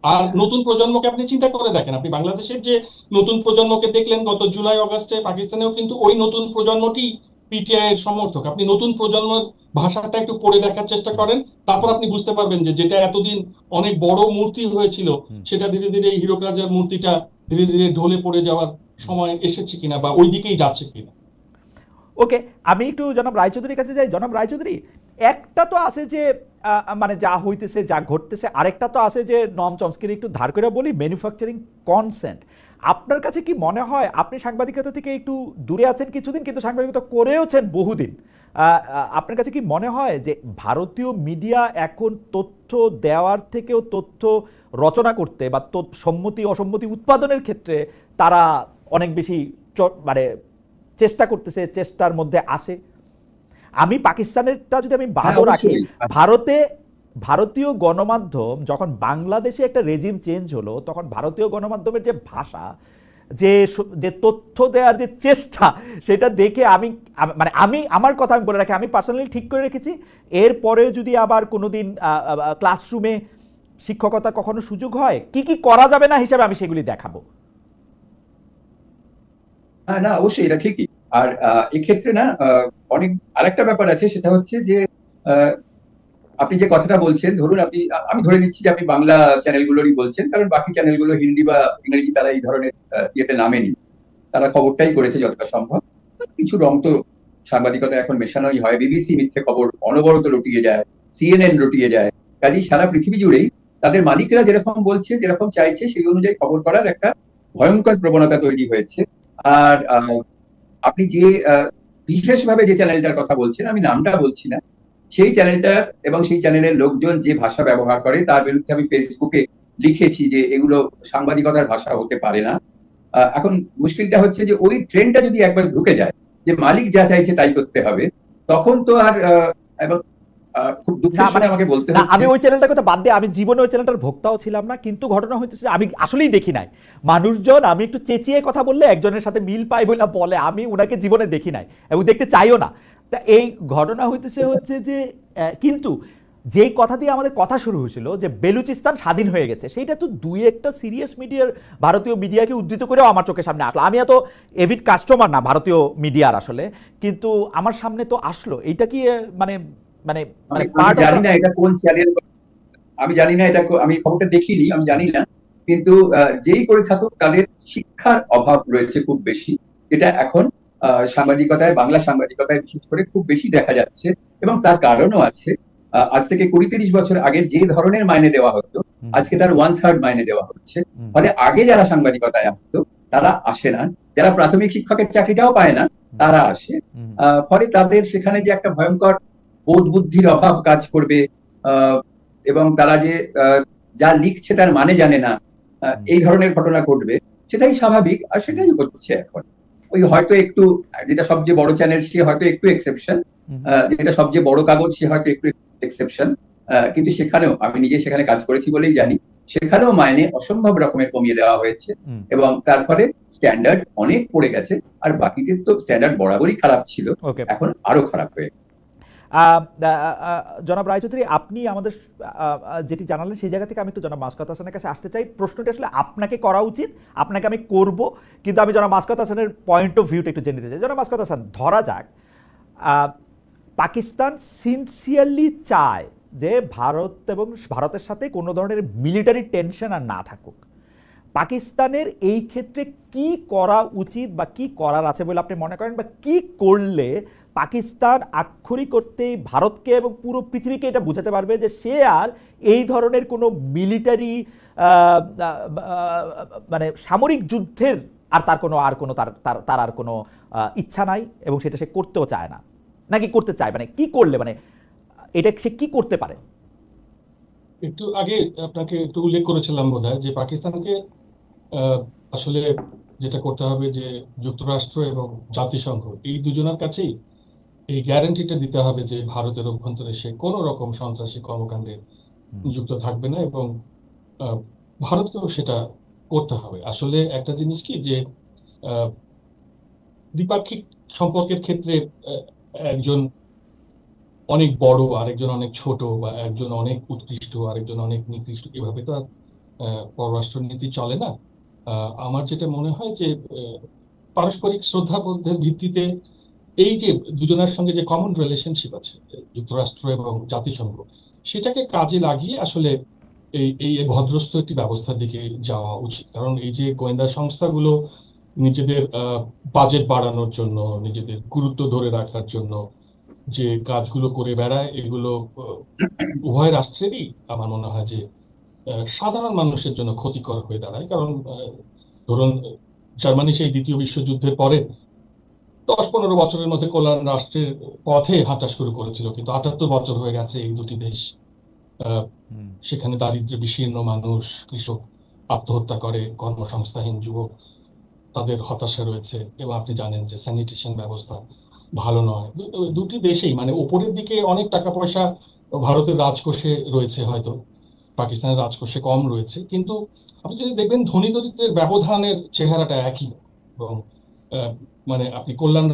আর নতুন প্রজন্মকে আপনি চিন্তা করে দেখেন, আপনি বাংলাদেশের যে নতুন প্রজন্মকে দেখলেন গত জুলাই অগাস্টে, পাকিস্তানেও কিন্তু ওই নতুন প্রজন্মটি পিটিআই এর সমর্থক। আপনি নতুন প্রজন্মের ভাষাটা একটু পড়ে দেখার চেষ্টা করেন, তারপর আপনি বুঝতে পারবেন যে যেটা এতদিন অনেক বড় মূর্তি হয়েছিল সেটা ধীরে ধীরে এই হীরক রাজার মূর্তিটা ধীরে ধীরে ঢলে পড়ে যাওয়ার সময় এসেছে কিনা বা ওই দিকেই যাচ্ছে কিনা। ওকে, আমি একটু জনাব রায়চৌধুরীর কাছে যাই। জনাব রায়চৌধুরী, একটা তো আছে যে মানে যা হইতেছে যা ঘটতেছে, আরেকটা তো আছে যে নম চমস্কির একটু ধার করে বলি ম্যানুফ্যাকচারিং কনসেন্ট। আপনার কাছে কি মনে হয়, আপনি সাংবাদিকতা থেকে একটু দূরে আছেন কিছুদিন কিন্তু সাংবাদিকতা করেওছেন বহুদিন, আপনার কাছে কি মনে হয় যে ভারতীয় মিডিয়া এখন তথ্য দেওয়ার থেকেও তথ্য রচনা করতে বা সম্মতি অসম্মতি উৎপাদনের ক্ষেত্রে তারা অনেক বেশি মানে চেষ্টা করতেছে, চেষ্টার মধ্যে আসে? আমি পাকিস্তানেরটা যদি আমি বাদও রাখি, ভারতীয় গণমাধ্যম যখন বাংলাদেশে একটা রেজিম চেঞ্জ হলো তখন ভারতীয় গণমাধ্যমের যে ভাষা, যে তথ্য দেওয়ার যে চেষ্টা, সেটা দেখে আমি আমার কথা আমি বলে রাখি, আমি পার্সোনালি ঠিক করে রেখেছি এরপরে যদি আবার কোনোদিন ক্লাসরুমে শিক্ষকতা কখনো সুযোগ হয় কি কি করা যাবে না হিসাবে আমি সেগুলি দেখাবো। না অবশ্যই এটা ঠিকই। আর এক্ষেত্রে না অনেক আরেকটা ব্যাপার আছে, সেটা হচ্ছে যে আপনি যে কথাটা বলছেন, ধরুন আমি ধরে নিচ্ছি যে আপনি বাংলা চ্যানেলগুলোরই বলছেন, কারণ বাকি চ্যানেলগুলো হিন্দি বা ইংরেজি তারা এই ধরনের ইয়েতে নামেনি, তারা খবরটাই করেছে যতটা সম্ভব। কিছু রং তো সাংবাদিকতা এখন মেশানোই হয়, বিবিসি মিথ্যে খবর অনবরত রটিয়ে যায়, সিএনএন রটিয়ে যায়। কাজেই সারা পৃথিবী জুড়েই তাদের মালিকরা যেরকম বলছে যেরকম চাইছে সেই অনুযায়ী খবর করার একটা ভয়ঙ্কর প্রবণতা তৈরি হয়েছে। আর আপনি যে বিশেষভাবে যে চ্যানেলটার কথা বলছেন, আমি নামটা বলছি না, সেই চ্যানেলটার এবং সেই চ্যানেলের লোকজন যে ভাষা ব্যবহার করে তার বিরুদ্ধে আমি ফেসবুকে লিখেছি যে এগুলো সাংবাদিকতার ভাষা হতে পারে না। এখন মুশকিলটা হচ্ছে যে ওই ট্রেন্ডটা যদি একবার ঢুকে যায় যে মালিক যা চাইছে তাই করতে হবে, তখন তো আর এবং খুব না দুঃখের মানে সঙ্গে আমাকে বলতে না, হচ্ছে। আমি ওই চ্যানেলটার কথা বাদ দিয়ে, আমি জীবনে ওই চ্যানেলটার ভোক্তাও ছিলাম না, কিন্তু ঘটনা হচ্ছে যে আমি আসলেই দেখি নাই মানুষজন, আমি একটু চেঁচিয়ে কথা বললে একজনের সাথে মিল পাই বলে বলে, আমি ওনাকে জীবনে দেখি নাই এবং দেখতে চাইও না। তা এই ঘটনা হচ্ছে যে কিন্তু যেই কথা দিয়ে আমাদের কথা শুরু হয়েছিল যে বেলুচিস্তান স্বাধীন হয়ে গেছে, সেইটা তো দুই একটা সিরিয়াস মিডিয়ার, ভারতীয় মিডিয়াকে উদ্ধৃত করেও আমার চোখের সামনে আসলো। আমি এত এভিড কাস্টমার না ভারতীয় মিডিয়ার আসলে, কিন্তু আমার সামনে তো আসলো। এইটা কি মানে মানে মানে আমি পার্ট অফ জানি না এটা কোন চ্যানেল, আমি জানি না এটা আমি খবরটা দেখিনি, আমি জানি না। কিন্তু যেই করে থাকুক তাদের শিক্ষার অভাব রয়েছে খুব বেশি, এটা এখন সাংবাদিকতায়, বাংলা সাংবাদিকতায় বিশেষ করে খুব বেশি দেখা যাচ্ছে। এবং তার কারণও আছে। আজ থেকে 20-30 বছর আগে যে ধরনের মাইনে দেওয়া হতো, আজকে তার 1/3 মাইনে দেওয়া হচ্ছে। ফলে আগে যারা সাংবাদিকতায় আসতো তারা আসে না, যারা প্রাথমিক শিক্ষকের চাকরিটাও পায় না তারা আসে। ফলে তাদের সেখানে যে একটা ভয়ঙ্কর বোধ বুদ্ধির অভাব কাজ করবে, এবং তারা যে যা লিখছে তার মানে জানে না, এই ধরনের ঘটনা ঘটবে, সেটাই স্বাভাবিক। আর সেটাই হচ্ছে এখন। ওই হয়তো একটু, যেটা সবচেয়ে বড় চ্যানেল সে হয়তো একটু এক্সেপশন, যেটা সবচেয়ে বড় কাগজ সে হয়তো একটু এক্সেপশন, কিন্তু সেখানেও আমি নিজে সেখানে কাজ করেছি বলেই জানি, সেখানেও মাইনে অসম্ভব রকমের কমিয়ে দেওয়া হয়েছে এবং তারপরে স্ট্যান্ডার্ড অনেক পড়ে গেছে। আর বাকিদের তো স্ট্যান্ডার্ড বরাবরই খারাপ ছিল, এখন আরো খারাপ হয়ে গেছে। জনাব রায়চৌধুরী, আপনি আমাদের যেটি জানালেন সেই জায়গা থেকে আমি একটু জনাব মাসকাত হাসানের কাছে আসতে চাই। প্রশ্নটি আসলে আপনাকে করা উচিত, আপনাকে আমি করব, কিন্তু আমি জনাব মাসকাত হাসানের পয়েন্ট অফ ভিউটা একটু জেনে নিতে চাই। জনাব মাসকাত হাসান, ধরা যাক পাকিস্তান সিনসিয়ারলি চায় যে ভারত এবং ভারতের সাথে কোনো ধরনের মিলিটারি টেনশন আর না থাকুক, পাকিস্তানের এই ক্ষেত্রে কি করা উচিত বা কি করার আছে বলে আপনি মনে করেন, বা কি করলে পাকিস্তান আক্ষরিক করতেই ভারতকে এবং পুরো পৃথিবীকে এটা বোঝাতে পারবে যে সে আর এই ধরনের কোনো মিলিটারি মানে সামরিক যুদ্ধের আর তার আর কোনো ইচ্ছা নাই এবং সেটা সে করতেও চায় না, নাকি করতে চায়? মানে কি করলে, মানে এটা সে কি করতে পারে? একটু আগে আপনাকে একটু উল্লেখ করেছিলাম বোধহয় যে পাকিস্তানকে আসলে যেটা করতে হবে যে যুক্তরাষ্ট্র এবং জাতিসংঘ এই দুজনের কাছেই এই গ্যারান্টিটা দিতে হবে যে ভারতের অভ্যন্তরে সে কোনো রকম সন্ত্রাসী কর্মকাণ্ডে যুক্ত থাকবে না, এবং ভারতকেও সেটা করতে হবে। আসলে একটা জিনিস কি যে দ্বিপাক্ষিক সম্পর্কের ক্ষেত্রে একজন অনেক বড়, আরেকজন অনেক ছোট, বা একজন অনেক উৎকৃষ্ট আরেকজন অনেক নিকৃষ্ট, এভাবে তো আর পররাষ্ট্রনীতি চলে না। আমার যেটা মনে হয় যে পারস্পরিক শ্রদ্ধাবোধের ভিত্তিতে এই যে দুজনের সঙ্গে যে কমন রিলেশনশিপ আছে যুক্তরাষ্ট্র এবং জাতিসংঘ, সেটাকে কাজে লাগিয়ে আসলে এই এই ভদ্রস্থ একটি ব্যবস্থার দিকে যাওয়া উচিত। কারণ এই যে গোয়েন্দা সংস্থাগুলো নিজেদের বাজেট বাড়ানোর জন্য, নিজেদের গুরুত্ব ধরে রাখার জন্য যে কাজগুলো করে বেড়ায়, এগুলো উভয় রাষ্ট্রেরই আমার মনে হয় যে সাধারণ মানুষের জন্য ক্ষতিকর হয়ে দাঁড়ায়। কারণ ধরুন জার্মানি সেই দ্বিতীয় বিশ্বযুদ্ধের পরে 10-15 বছরের মধ্যে কল্যাণ রাষ্ট্রের পথে হাঁটা শুরু করেছিল, কিন্তু 78 বছর হয়ে গেছে এই দুটি দেশ। সেখানে দারিদ্র্যে বিশীর্ণ মানুষ, কৃষক আত্মহত্যা করে, কর্মসংস্থানহীন যুবক, তাদের হতাশা রয়েছে, এবং আপনি জানেন যে স্যানিটেশন ব্যবস্থা ভালো নয়। দুটি দেশেই মানে ওপরের দিকে অনেক টাকা পয়সা ভারতের রাজকোষে রয়েছে, হয়তো পাকিস্তানের রাজকোষে কম রয়েছে, কিন্তু আপনি যদি দেখবেন ধনী দরিদ্রের ব্যবধানের চেহারাটা একই। এবং মানে আপনি কল্যাণ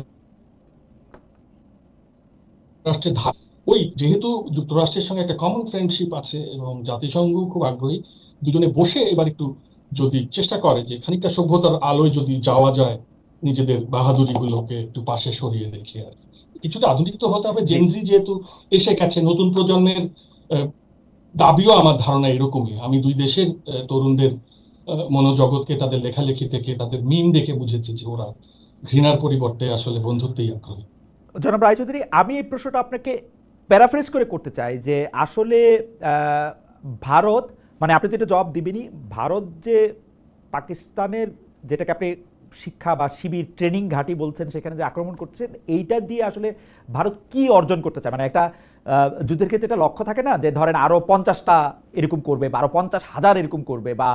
রাষ্ট্রের ওই যেহেতু যুক্তরাষ্ট্রের সঙ্গে একটা কমন ফ্রেন্ডশিপ আছে এবং জাতিসংঘ খুব আগ্রহী, দুজনে বসে এবার একটু যদি চেষ্টা করে যে খানিকটা সভ্যতার আলোয় যদি যাওয়া যায়, নিজেদের বাহাদুরি গুলোকে একটু পাশে সরিয়ে রেখে আর কিছুটা আধুনিক তো হতে হবে। জেনজি যেহেতু এসে গেছে, নতুন প্রজন্মের দাবিও আমার ধারণা এরকমই। আমি দুই দেশের তরুণদের মনোজগৎকে তাদের লেখালেখি থেকে, তাদের মিম দেখে বুঝেছি যে ওরা ঘৃণার পরিবর্তে আসলে বন্ধুত্বেই আগ্রহী। জনাব রায়চৌধুরী, আমি এই প্রশ্নটা আপনাকে প্যারাফ্রেজ করে করতে চাই যে আসলে ভারত, মানে আপনি তো এটা জবাব দিবেনই, ভারত যে পাকিস্তানের, যেটাকে আপনি শিক্ষা বা শিবির ট্রেনিং ঘাঁটি বলছেন সেখানে যে আক্রমণ করছেন, এইটা দিয়ে আসলে ভারত কি অর্জন করতে চায়? মানে একটা যুদ্ধের ক্ষেত্রে একটা লক্ষ্য থাকে না যে ধরেন আরো 50টা এরকম করবে বা আরো 50,000 এরকম করবে, বা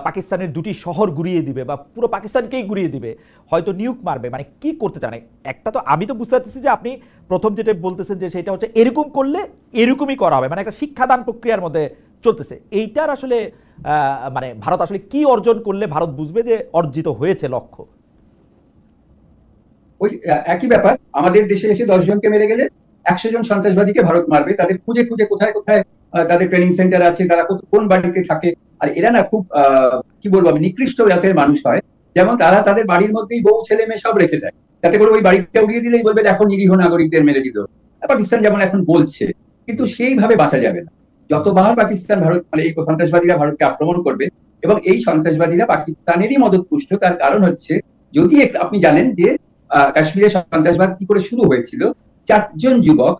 পাকিস্তানের 2টি শহর গুড়িয়ে দিবে বা পুরো পাকিস্তানকেই গুড়িয়ে দিবে, হয়তো নিউক মারবে, মানে কি করতে চান? একটা তো আমি তো বুঝতে পারতেছি যে আপনি প্রথম যেটা বলতেছেন যে সেটা হচ্ছে এরকম করলে এরকমই করা হবে, মানে একটা শিক্ষাদান প্রক্রিয়ার মধ্যে চলতেছে। এইটার আসলে মানে ভারত আসলে কি অর্জন করলে ভারত বুঝবে যে অর্জিত হয়েছে লক্ষ্য? ওই একই ব্যাপার, আমাদের দেশে এসে 10 জনকে মেরে গেলে 100 জন সন্ত্রাসবাদীকে ভারত মারবে, তাদের খুঁজে খুঁজে কোথায় কোথায় তাদের ট্রেনিং সেন্টার আছে, তারা কোন বাড়িতে থাকে। আর এরা না খুব কি বলবো আমি, নিকৃষ্ট জাতের মানুষ হয়। যেমন তারা তাদের বাড়ির মধ্যেই বউ ছেলে মেয়ে সব রেখে দেয়, যাতে করে ওই বাড়িটা উড়িয়ে দিলেই বলবে এখন নিরীহ নাগরিকদের মেরে দিল। পাকিস্তান যেমন এখন বলছে, কিন্তু সেইভাবে বাঁচা যাবে না। যতবার পাকিস্তান ভারত মানে এই সন্ত্রাসবাদীরা ভারতকে আক্রমণ করবে, এবং এই সন্ত্রাসবাদীরা পাকিস্তানেরই মদতপুষ্ট। তার কারণ হচ্ছে, যদি আপনি জানেন যে কাশ্মীরে সন্ত্রাসবাদ কি করে শুরু হয়েছিল। 4 জন যুবক,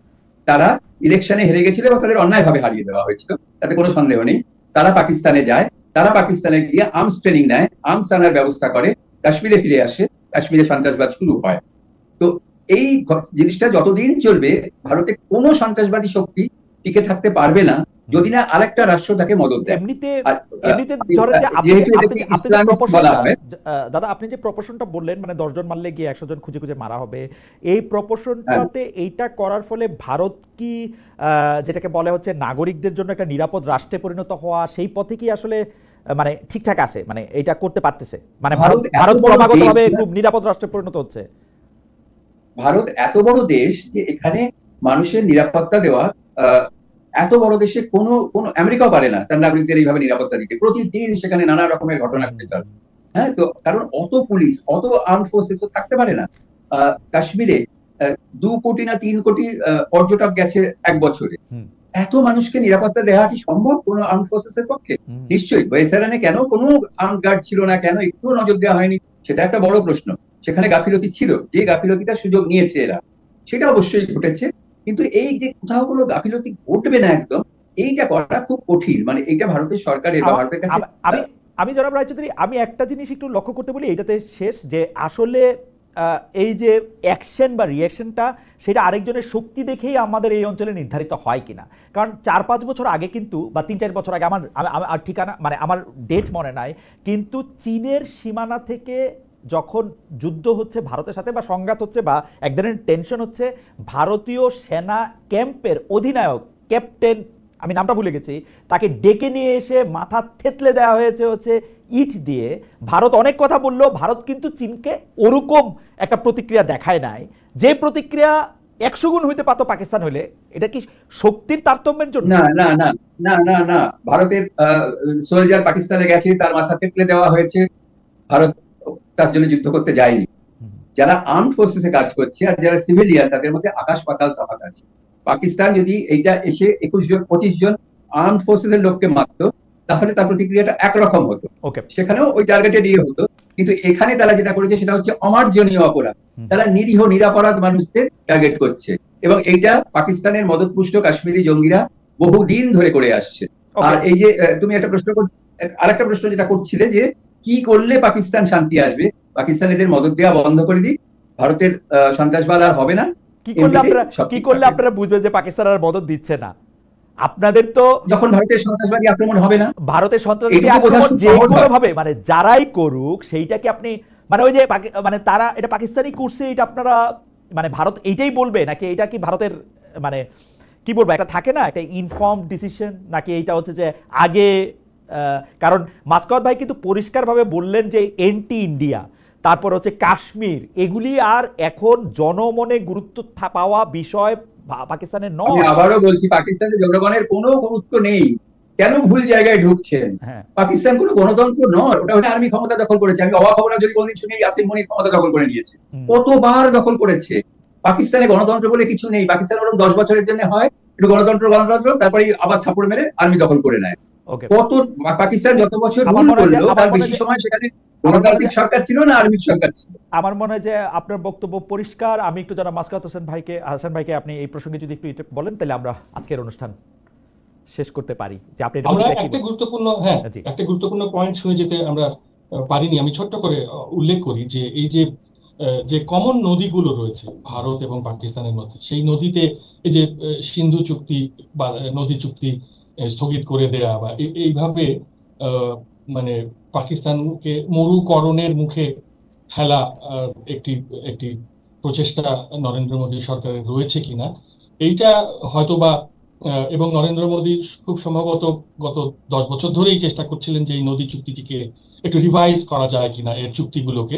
তারা ইলেকশনে হেরে গেছিল এবং তাদের অন্যায়ভাবে হারিয়ে দেওয়া হয়েছিল, তাতে কোনো সন্দেহ নেই। তারা পাকিস্তানে যায়, তারা পাকিস্তানে গিয়ে আর্মস ট্রেনিং নেয়, আর্মস আনার ব্যবস্থা করে, কাশ্মীরে ফিরে আসে, কাশ্মীরে সন্ত্রাসবাদ শুরু হয়। তো এই জিনিসটা যতদিন চলবে, ভারতে কোনো সন্ত্রাসবাদী শক্তি টিকে থাকতে পারবে না যদি না আরেকটা রাষ্ট্র তাকে মদত দেয়। এমনিতে আর এমনিতে ধরেন যে যেহেতু এটাকে ইসলামিস্ট বলা হয়, দাদা আপনি যে প্রপোর্শনটা বললেন, মানে 10 জন মারলে গিয়ে 100 জন খুঁজে খুঁজে মারা হবে, এই প্রপোর্শনটাতে এইটা করার ফলে ভারত কি যেটাকে বলে হচ্ছে নাগরিকদের জন্য একটা নিরাপদ রাষ্ট্রে পরিণত হওয়া, সেই পথে কি আসলে মানে ঠিকঠাক আছে, মানে এটা করতে পারতেছে, মানে ভারত ক্রমাগতভাবে খুব নিরাপদ রাষ্ট্রে পরিণত হচ্ছে? ভারত এত বড় দেশ যে এখানে মানুষের নিরাপত্তা দেওয়া, এত বড় দেশে কোনো কোনো আমেরিকাও পারে না তার নাগরিকদের এইভাবে নিরাপত্তা দিতে। প্রতিদিন সেখানে নানা রকমের ঘটনা ঘটে চলে। হ্যাঁ, তো কারণ অত পুলিশ, অত আর্ম ফোর্সেস থাকতে পারে না। কাশ্মীরে 2 কোটি না 3 কোটি পর্যটক গেছে 1 বছরে। এত মানুষকে নিরাপত্তা দেওয়া কি সম্ভব কোনো আর্ম ফোর্সেস এর পক্ষে? নিশ্চয়ই। বৈসারানে কেন কোনো আর্ম গার্ড ছিল না, কেন একটু নজর দেওয়া হয়নি, সেটা একটা বড় প্রশ্ন। সেখানে গাফিলতি ছিল, যে গাফিলতিটার সুযোগ নিয়েছে এরা, সেটা অবশ্যই ঘটেছে। কিন্তু এই যে কোথাও কোনো গাফিলতি ঘটবে না একদম, এইটা করা খুব কঠিন। মানে এইটা ভারতের সরকারের বা ভারতের কাছে। আমি জনাব রায়চৌধুরী, আমি একটা জিনিস একটু লক্ষ্য করতে বলি, এটাতে শেষ, যে আসলে এই যে অ্যাকশন বা রিঅ্যাকশনটা, সেটা আরেকজনের শক্তি দেখেই আমাদের এই অঞ্চলে নির্ধারিত হয় কিনা। কারণ 4-5 বছর আগে কিন্তু, বা 3-4 বছর আগে, আমার ঠিকানা মানে আমার ডেট মনে নাই, কিন্তু চীনের সীমানা থেকে যখন যুদ্ধ হচ্ছে ভারতের সাথে বা সংঘাত হচ্ছে বা এক ধরনের টেনশন হচ্ছে, ভারতীয় সেনা ক্যাম্পের অধিনায়ক ক্যাপ্টেন, আমি নামটা ভুলে গেছি, তাকে ডেকে নিয়ে এসে মাথা থেতলে দেওয়া হয়েছে হচ্ছে ইট দিয়ে। ভারত অনেক কথা বললো, ভারত কিন্তু চীনকে ওরকম একটা প্রতিক্রিয়া দেখায় নাই, যে প্রতিক্রিয়া 100 গুণ হইতে পারতো পাকিস্তান হইলে। এটা কি শক্তির তারতম্যের জন্য? না না না না না না, ভারতের সোলজার পাকিস্তানে গেছে, তার মাথা থেতলে দেওয়া হয়েছে, ভারত তার জন্য যুদ্ধ করতে যায়নি। যারা আর্মড ফোর্সেসে কাজ করছে আর যারা সিভিলিয়ান, তাদের মধ্যে আকাশ পাতাল তফাৎ আছে। পাকিস্তান যদি এইটা এসে 21 জন 25 জন আর্মড ফোর্সেসের লোককে মারতো, তাহলে তার প্রতিক্রিয়াটা একরকম হতো, সেখানেও ওই টার্গেটে দিয়ে হতো। কিন্তু এখানে তারা যেটা করেছে সেটা হচ্ছে অমার্জনীয় অপরাধ। তারা নিরীহ নিরাপরাধ মানুষদের টার্গেট করছে, এবং এইটা পাকিস্তানের মদতপুষ্ট কাশ্মীরি জঙ্গিরা বহুদিন ধরে করে আসছে। আর এই যে তুমি একটা প্রশ্ন, আরেকটা প্রশ্ন যেটা করছিলে যে কি করলে পাকিস্তান শান্তি আসবে, পাকিস্তান এদের মদত দেওয়া বন্ধ করে দিক, ভারতের সন্ত্রাসবাদ আর হবে না। কি করলে আপনারা বুঝবেন যে পাকিস্তান আর মদত দিচ্ছে না? আপনাদের তো যখন ভারতের সন্ত্রাসবাদী আক্রমণ হবে না, ভারতের সন্ত্রাসবাদী আক্রমণ যে কোনো ভাবে, মানে যারাই করুক, সেইটাকে আপনি মানে ওই যে মানে তারা এটা পাকিস্তানি করছে, এটা আপনারা মানে ভারত এইটাই বলবে, নাকি এটা কি ভারতের মানে কি বলবো, একটা থাকে না একটা ইনফর্ম ডিসিশন, নাকি এইটা হচ্ছে যে আগে? কারণ মাসকাত ভাই কিন্তু পরিষ্কারভাবে বললেন যে এন্টি ইন্ডিয়া, তারপর হচ্ছে কাশ্মীর, এগুলি আর এখন জনমনে গুরুত্ব পাওয়া বিষয় পাকিস্তানের নয়। আমি আবারও বলছি, পাকিস্তানের জনগণের কোনো গুরুত্ব নেই। কেন ভুল জায়গায় ঢুকছেন? পাকিস্তান কোনো গণতন্ত্র নয়, ওটা হচ্ছে আর্মি ক্ষমতা দখল করেছে। আমি অবাক হব না যদি কোনদিন শুনি আসিম মনির ক্ষমতা দখল করে নিয়েছে। কতবার দখল করেছে। পাকিস্তানে গণতন্ত্র বলে কিছু নেই। পাকিস্তান বরং 10 বছরের জন্য হয় একটু গণতন্ত্র, তারপরে আবার থাপড় মেরে আর্মি দখল করে নেয়। কত পাকিস্তান যত বছর ভুল করলো, তার বেশি সময় সেখানে গণতান্ত্রিক সরকার ছিল না, আর্মির সরকার ছিল। আমার মনে হয় যে আপনার বক্তব্য পরিষ্কার। আমি একটু যারা মাসকাত হাসান ভাইকে আপনি এই প্রসঙ্গে যদি একটু বলেন, তাহলে আমরা আজকের অনুষ্ঠান শেষ করতে পারি। যে আপনি একটা গুরুত্বপূর্ণ পয়েন্ট শুনে যেতে আমরা পারিনি, আমি ছোট্ট করে উল্লেখ করি যে এই যে যে কমন নদীগুলো রয়েছে ভারত এবং পাকিস্তানের মধ্যে, সেই নদীতে এই যে সিন্ধু চুক্তি বা নদী চুক্তি স্থগিত করে দেয়া বা এইভাবে আহ, মানে পাকিস্তানকে মরুকরণের মুখে ফেলা একটি একটি প্রচেষ্টা নরেন্দ্র মোদী সরকারের রয়েছে কিনা, এইটা হয়তোবা এবং নরেন্দ্র মোদী খুব সম্ভবত গত 10 বছর ধরেই চেষ্টা করছিলেন যে এই নদী চুক্তিটিকে একটু রিভাইজ করা যায় কিনা, এর চুক্তিগুলোকে।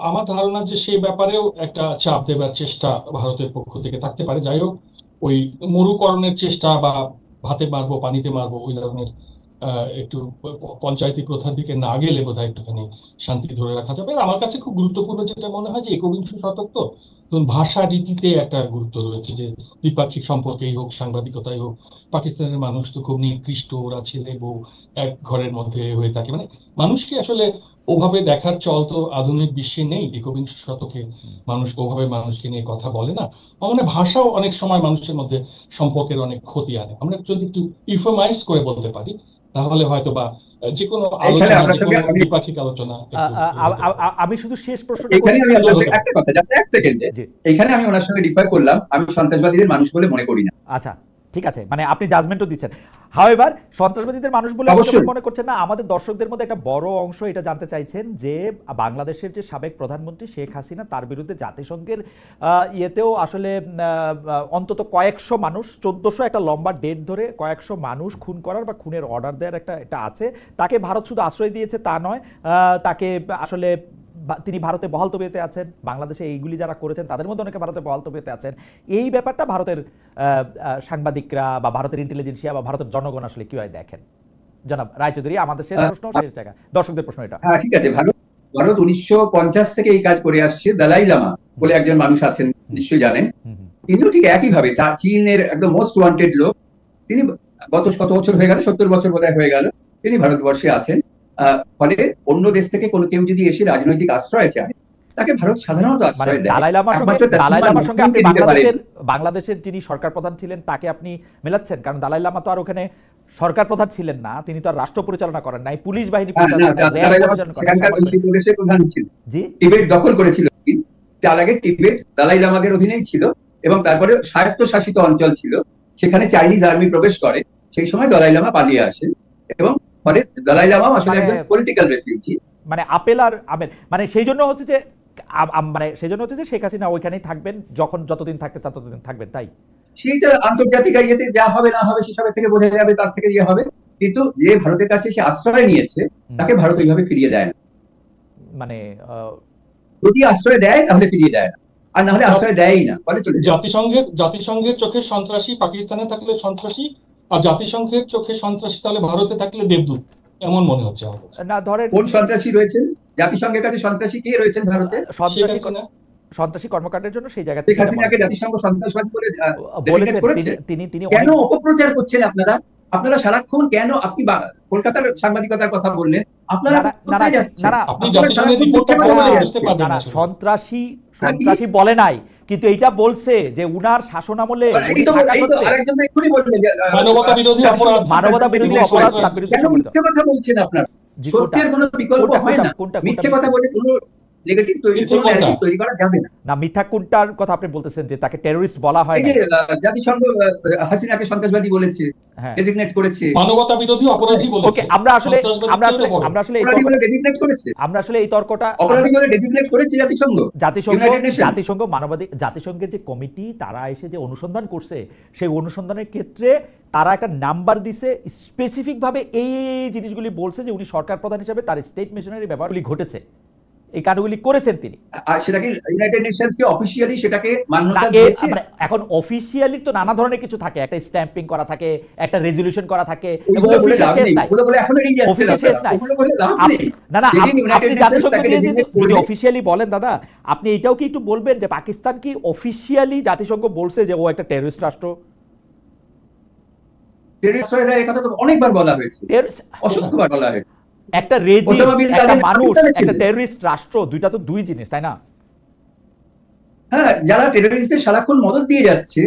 আমার ধারণা যে সেই ব্যাপারেও একটা চাপ দেবার চেষ্টা ভারতের পক্ষ থেকে থাকতে পারে। যাই হোক, ওই মরুকরণের চেষ্টা বা ভাতে মারবো পানিতে মারবো ওই ধরনের একটু পঞ্চায়েতি প্রথার দিকে না গেলে বোধহয় একটুখানি শান্তি ধরে রাখা যাবে। আর আমার কাছে খুব গুরুত্বপূর্ণ যেটা মনে হয় যে একবিংশ শতক তো, ধরুন ভাষা রীতিতে একটা গুরুত্ব রয়েছে, যে দ্বিপাক্ষিক সম্পর্কেই হোক সাংবাদিকতাই হোক, পাকিস্তানের মানুষ তো খুব নিকৃষ্ট, ওরা ছেলে বউ এক ঘরের মধ্যে হয়ে থাকে, মানে মানুষকে আসলে ওভাবে দেখার চল তো আধুনিক বিশ্বে নেই। একবিংশ শতকে মানুষ ওভাবে মানুষকে নিয়ে কথা বলে না। মানে ভাষাও অনেক সময় মানুষের মধ্যে সম্পর্কের অনেক ক্ষতি আনে। আমরা যদি একটু ইউফেমাইজ করে বলতে পারি তাহলে হয়তো বা যে কোনো এখানে আলোচনা, আপনার যে সঙ্গে কোনো দ্বিপাক্ষিক আলোচনা একটু আমি শুধু শেষ প্রশ্নটা এখানে আমি সুন্দর আপনার হতে সঙ্গে পারে। একটা কথা, জাস্ট এক সেকেন্ডে, জি, এখানে আমি ওনার সঙ্গে ডিফার করলাম, আমি সন্ত্রাসবাদীদের মানুষ বলে মনে করি না। আচ্ছা ঠিক আছে, মানে আপনি জাজমেন্টও দিচ্ছেন। হাওয়েভার সন্ত্রাসবাদীদের মানুষ বলে আপনি অবশ্যই যখন মনে করছেন না, আমাদের দর্শকদের মধ্যে একটা বড় অংশ এটা জানতে চাইছেন যে বাংলাদেশের যে সাবেক প্রধানমন্ত্রী শেখ হাসিনা, তার বিরুদ্ধে জাতিসংঘের ইয়েতেও আসলে অন্তত কয়েকশো মানুষ, 1400 একটা লম্বা ডেট ধরে কয়েকশো মানুষ খুন করার বা খুনের অর্ডার দেওয়ার একটা আছে। তাকে ভারত শুধু আশ্রয় দিয়েছে তা নয়, তাকে আসলে তিনি ভারতে বহাল তবিয়তে আছেন, বাংলাদেশে এইগুলি যারা করেছেন তাদের মধ্যে অনেকে ভারতে বহাল তবিয়তে আছেন। এই ব্যাপারটা ভারতের সাংবাদিকরা বা ভারতের ইন্টেলিজেন্সিয়া বা ভারতের জনগণ আসলে কিভাবে দেখেন? জনাব রায়চৌধুরী, আমাদের শেষ প্রশ্ন, শেষ জায়গা, দর্শকদের প্রশ্ন এটা। হ্যাঁ ঠিক আছে। ভারত ভারত 1950 থেকে এই কাজ করে আসছে। দালাই লামা বলে একজন মানুষ আছেন, নিশ্চয়ই জানেন। কিন্তু ঠিক একইভাবে চীনের একদম মোস্ট ওয়ান্টেড লোক, তিনি গত কত বছর হয়ে গেল, 70 বছর বোধহয় হয়ে গেল, তিনি ভারতবর্ষে আছেন। ফলে অন্য দেশ থেকে কোনো কেউ যদি এসে রাজনৈতিক আশ্রয় চায়, তাকে ভারত সাধারণত আশ্রয় দেয়। দালাই লামার সঙ্গে আপনি বাংলাদেশের যিনি সরকার প্রধান ছিলেন তাকে আপনি মেলাচ্ছেন? কারণ দালাই লামা তো আর ওখানে সরকার প্রধান ছিলেন না, তিনি তো আর রাষ্ট্র পরিচালনা করেন নাই, পুলিশ বাহিনী প্রধান ছিল, টিবেট দখল করেছিল। তার আগে টিবেট দালাই লামাদের অধীনেই ছিল এবং তারপরে স্বায়ত্তশাসিত অঞ্চল ছিল, সেখানে চাইনিজ আর্মি প্রবেশ করে। সেই সময় দালাই লামা পালিয়ে আসেন এবং ফলে দালাই লামা আসলে একজন পলিটিক্যাল রেফিউজি। মানে আপেল আর আমের, মানে সেই জন্য হচ্ছে যে শেখ হাসিনা ওইখানেই থাকবেন, যতদিন থাকতে চান ততদিন থাকবেন, তাই? সেটা আন্তর্জাতিক ইয়েতে যা হবে না হবে সেসবের থেকে বোঝা যাবে, তার থেকে ইয়ে হবে। কিন্তু যে ভারতের কাছে সে আশ্রয় নিয়েছে তাকে ভারত ওইভাবে ফিরিয়ে দেয় না। মানে যদি আশ্রয় দেয় তাহলে ফিরিয়ে দেয় না, আর না হলে আশ্রয় দেয়ই না। ফলে জাতিসংঘের চোখে সন্ত্রাসী পাকিস্তানে থাকলে সন্ত্রাসী, আর জাতিসংঘের চোখে সন্ত্রাসী তাহলে ভারতে থাকলে দেবদূত, এমন মনে হচ্ছে আমার কাছে। না ধরেন কোন সন্ত্রাসী রয়েছেন জাতিসংঘের কাছে? সন্ত্রাসী কে রয়েছেন ভারতে? সন্ত্রাসী কর্মকাণ্ডের জন্য সেই জায়গা থেকে জাতিসংঘ সন্ত্রাসবাদী বলে বলেছে। তিনি কেন অপপ্রচার করছেন আপনারা? আপনারা সারাক্ষণ কেন, আপনি কলকাতার সাংবাদিকতার কথা বললেন, আপনারা কোথায় যাচ্ছেন? সন্ত্রাসী বলে নাই, কিন্তু এইটা বলছে যে উনার শাসন আমলে মানবতা বিরোধী অপরাধ, কেন মিথ্যে কথা বলছেন আপনারা? সত্যের কোনো বিকল্প হয় না, মিথ্যে কথা বলে কোনো নেগেটিভ তৈরি করা যাবে না। না, মিথ্যা কোনটার কথা আপনি বলতেছেন যে তাকে টেররিস্ট বলা হয়? জাতিসংঘ হাসিনাকে সন্ত্রাসবাদী বলেছে, ডেজিগনেট করেছে, মানবতা বিরোধী অপরাধী বলেছে। ওকে, আমরা আসলে এই তর্কটা অপরাধী বলে ডেজিগনেট করেছে জাতিসংঘের যে কমিটি, তারা এসে যে অনুসন্ধান করছে, সেই অনুসন্ধানের ক্ষেত্রে তারা একটা নাম্বার দিছে, স্পেসিফিক ভাবে এই জিনিসগুলি বলছে যে উনি সরকার প্রধান হিসেবে তার স্টেট মিশনারি ব্যাপারগুলি ঘটেছে, এই কাণ্ডগুলি করেছেন তিনি। আর সেটাকে ইউনাইটেড নেশনস কে অফিশিয়ালি সেটাকে মান্যতা দিয়েছে। এখন অফিশিয়ালি তো নানা ধরনের কিছু থাকে, একটা স্ট্যাম্পিং করা থাকে, একটা রেজুলেশন করা থাকে, এবং অফিশিয়াল শেষ নাই, অফিশিয়াল শেষ নাই। না না, আপনি জাতিসংঘ দিয়ে যদি অফিশিয়ালি বলেন দাদা, আপনি এটাও কি একটু বলবেন যে পাকিস্তান কি অফিশিয়ালি জাতিসংঘ বলছে যে ও একটা টেররিস্ট রাষ্ট্র? টেররিস্ট হয়ে যায়, এই কথা তো অনেকবার বলা হয়েছে, অসংখ্যবার বলা হয়েছে। একটা রেজিম, একটা মানুষ, একটা টেররিস্ট রাষ্ট্র, দুইটা তো দুই জিনিস, তাই না? হ্যাঁ, যারা টেররিস্টদের সারাক্ষণ মদদ দিয়ে যাচ্ছে,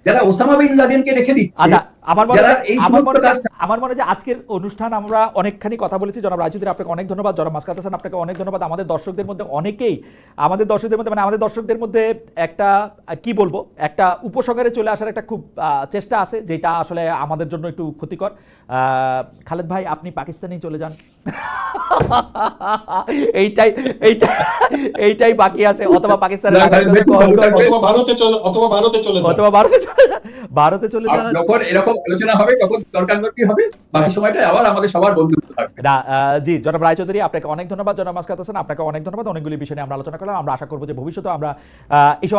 যারা ওসামা বিন লাদেনকে রেখে দিচ্ছে, আমার মনে যারা হয় এই সমস্ত কাজ আমার মনে হয় যে আজকের অনুষ্ঠান আমরা অনেকখানি কথা বলেছি। জনাব রায়চৌধুরী আপনাকে অনেক ধন্যবাদ, জনাব মাসকাত হাসান আপনাকে অনেক ধন্যবাদ। আমাদের দর্শকদের মধ্যে অনেকেই আমাদের দর্শকদের মধ্যে একটা কি বলবো, একটা উপসংহারে চলে আসার একটা খুব চেষ্টা আছে, যেটা আসলে আমাদের জন্য একটু ক্ষতিকর। খালেদ ভাই আপনি পাকিস্তানেই চলে যান, এইটাই বাকি আছে, অথবা পাকিস্তানের ভারতে চলে যান। যখন এরকম আলোচনা হবে তখন দরকার কি হবে, বাকি সময়টা আবার আমাদের সবার বন্ধুত্ব থাকবে। না জি, জনাব রায়চৌধুরী আপনাকে অনেক ধন্যবাদ, জনাব মাসকাত হাসান আপনাকে অনেক ধন্যবাদ। অনেকগুলি বিষয় নিয়ে আমরা আলোচনা করলাম। আমরা আশা করবো যে ভবিষ্যতে আমরা এইসব